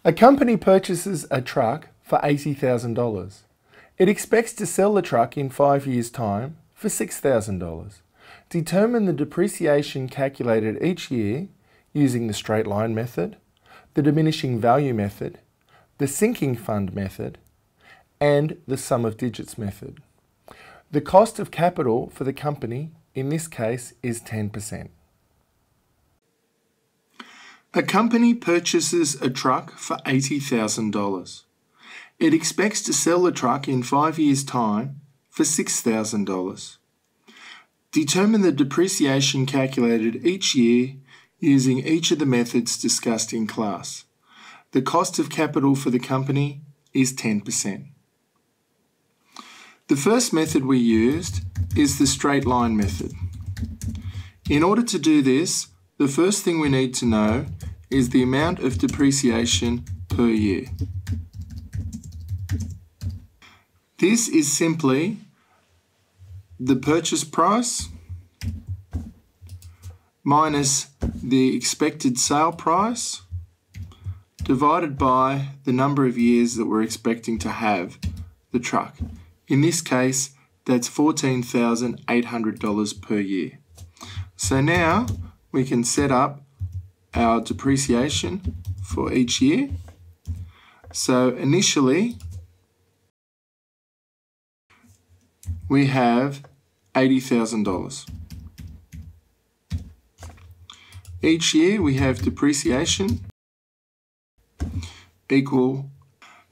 A company purchases a truck for $80,000. It expects to sell the truck in 5 years' time for $6,000. Determine the depreciation calculated each year using the straight line method, the diminishing value method, the sinking fund method, and the sum of digits method. The cost of capital for the company in this case is 10%. A company purchases a truck for $80,000. It expects to sell the truck in 5 years' time for $6,000. Determine the depreciation calculated each year using each of the methods discussed in class. The cost of capital for the company is 10%. The first method we used is the straight line method. In order to do this, the first thing we need to know is the amount of depreciation per year. This is simply the purchase price minus the expected sale price divided by the number of years that we're expecting to have the truck. In this case, that's $14,800 per year. So now we can set up our depreciation for each year. So initially we have $80,000. Each year we have depreciation equal,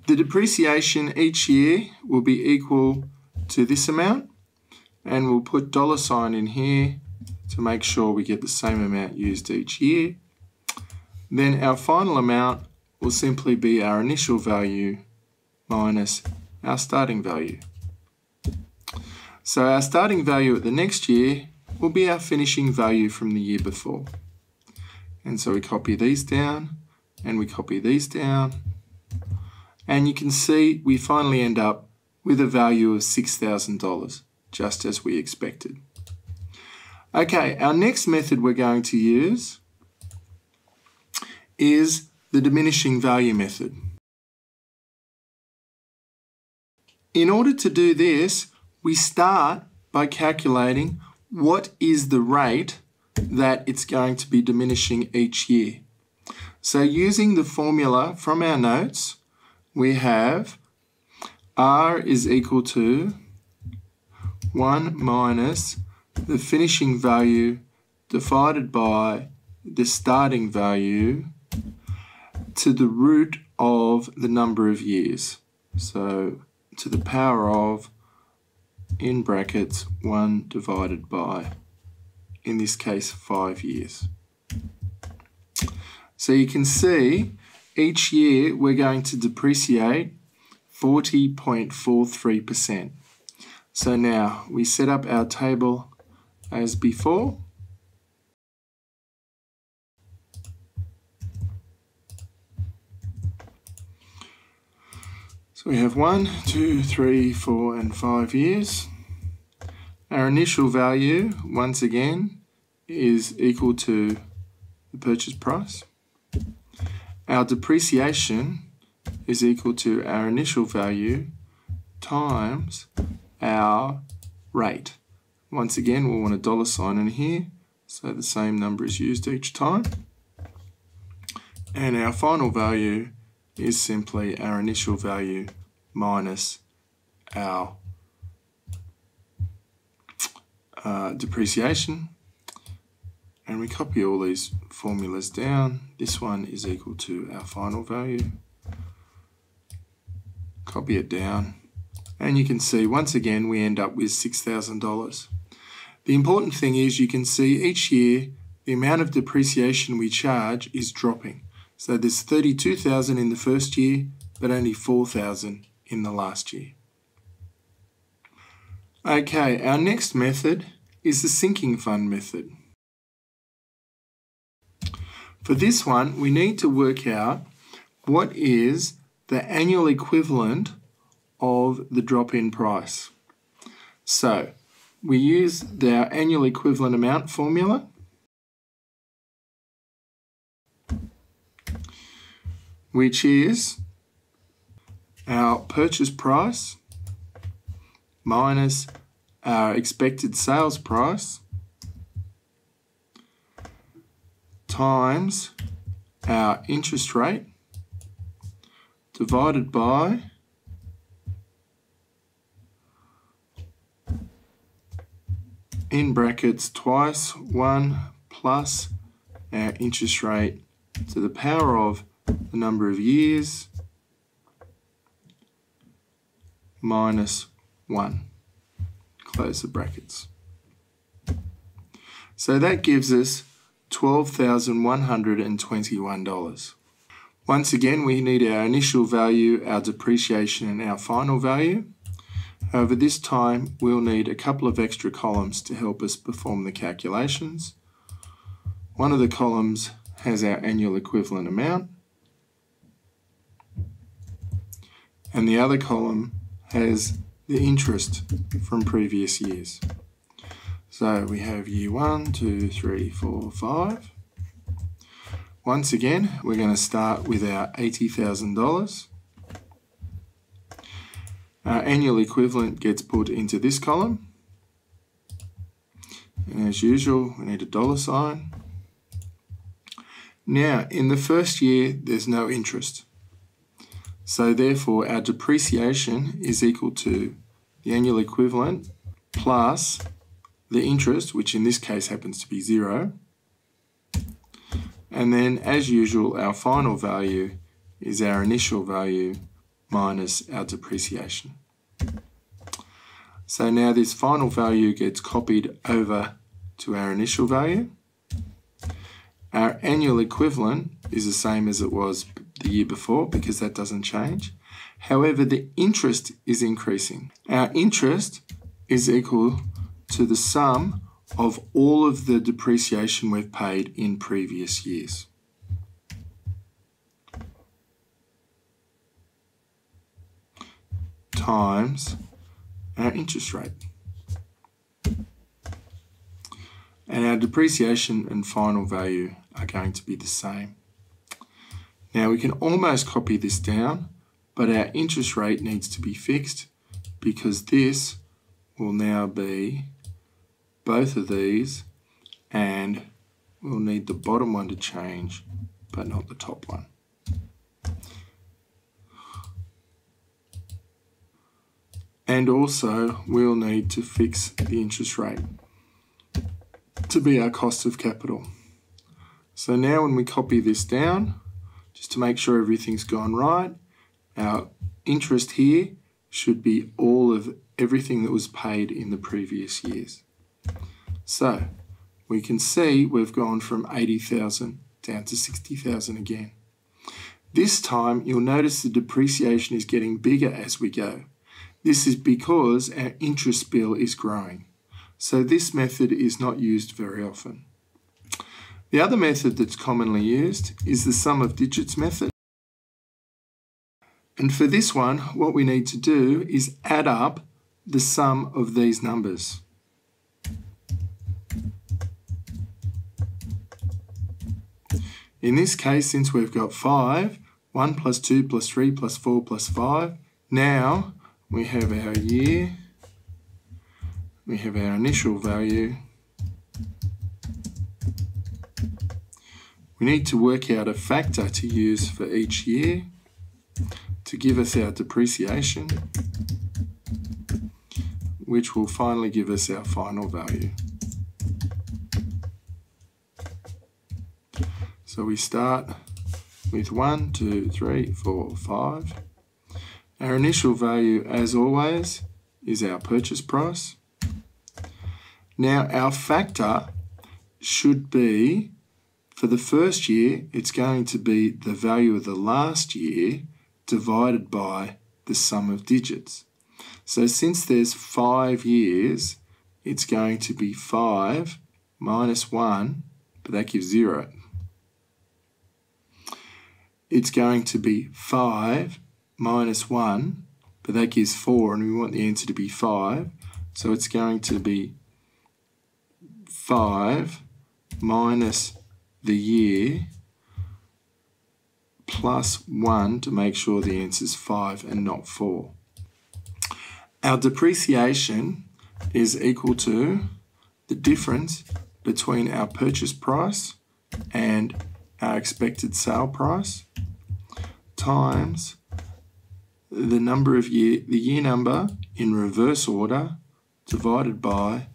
the depreciation each year will be equal to this amount, and we'll put $sign in here to make sure we get the same amount used each year. Then our final amount will simply be our initial value minus our starting value. So our starting value at the next year will be our finishing value from the year before. And so we copy these down and we copy these down. And you can see we finally end up with a value of $6,000, just as we expected. Okay, our next method we're going to use is the diminishing value method. In order to do this, we start by calculating what is the rate that it's going to be diminishing each year. So using the formula from our notes, we have R is equal to 1 minus the finishing value divided by the starting value to the root of the number of years. So to the power of, in brackets, 1 divided by, in this case, 5 years. So you can see each year we're going to depreciate 40.43%. So now we set up our table as before. So we have 1, 2, 3, 4, and 5 years. Our initial value, once again, is equal to the purchase price. Our depreciation is equal to our initial value times our rate. Once again, we'll want a $sign in here, so the same number is used each time. And our final value is simply our initial value minus our depreciation. And we copy all these formulas down. This one is equal to our final value. Copy it down. And you can see, once again, we end up with $6,000. The important thing is you can see each year the amount of depreciation we charge is dropping. So there's $32,000 in the first year, but only $4,000 in the last year. Okay, our next method is the sinking fund method. For this one, we need to work out what is the annual equivalent of the drop-in price. So we use our annual equivalent amount formula. which is our purchase price minus our expected sales price times our interest rate divided by in brackets twice 1 plus our interest rate to the power of the number of years minus 1. Close the brackets. So that gives us $12,121. Once again, we need our initial value, our depreciation, and our final value. However, this time we'll need a couple of extra columns to help us perform the calculations. One of the columns has our annual equivalent amount, and the other column has the interest from previous years. So we have year 1, 2, 3, 4, 5. Once again, we're going to start with our $80,000. Our annual equivalent gets put into this column. And as usual, we need a dollar sign. Now, in the first year, there's no interest. So therefore, our depreciation is equal to the annual equivalent plus the interest, which in this case happens to be 0. And then, as usual, our final value is our initial value minus our depreciation. So now this final value gets copied over to our initial value. Our annual equivalent is the same as it was the year before because that doesn't change. However, the interest is increasing. Our interest is equal to the sum of all of the depreciation we've paid in previous years. Times our interest rate. And our depreciation and final value are going to be the same. Now we can almost copy this down, but our interest rate needs to be fixed because this will now be both of these, and we'll need the bottom one to change, but not the top one. And also we'll need to fix the interest rate to be our cost of capital. So now when we copy this down, just to make sure everything's gone right, our interest here should be all of everything that was paid in the previous years. So we can see we've gone from 80,000 down to 60,000 again. This time you'll notice the depreciation is getting bigger as we go. This is because our interest bill is growing. So this method is not used very often. The other method that's commonly used is the sum of digits method. And for this one, what we need to do is add up the sum of these numbers. In this case, since we've got 5, 1 plus 2 plus 3 plus 4 plus 5, now we have our year, we have our initial value. We need to work out a factor to use for each year to give us our depreciation, which will finally give us our final value. So we start with 1, 2, 3, 4, 5. Our initial value, as always, is our purchase price. Now our factor should be, for the first year, it's going to be the value of the last year divided by the sum of digits. So since there's 5 years, it's going to be 5 minus 1, but that gives 0. It's going to be 5 minus 1, but that gives 4, and we want the answer to be 5. So it's going to be 5 minus the year plus 1 to make sure the answer is 5 and not 4. Our depreciation is equal to the difference between our purchase price and our expected sale price times the year number in reverse order divided by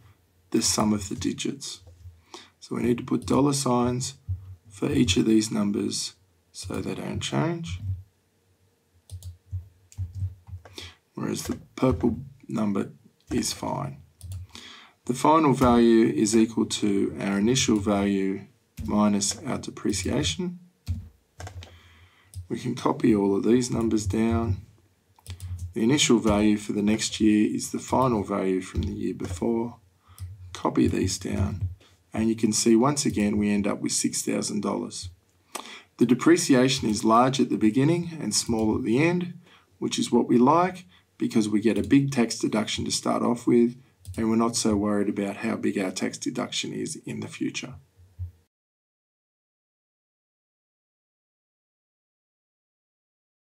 the sum of the digits. So we need to put dollar signs for each of these numbers so they don't change. Whereas the purple number is fine. The final value is equal to our initial value minus our depreciation. We can copy all of these numbers down. The initial value for the next year is the final value from the year before. Copy these down, and you can see once again we end up with $6,000. The depreciation is large at the beginning and small at the end, which is what we like because we get a big tax deduction to start off with, and we're not so worried about how big our tax deduction is in the future.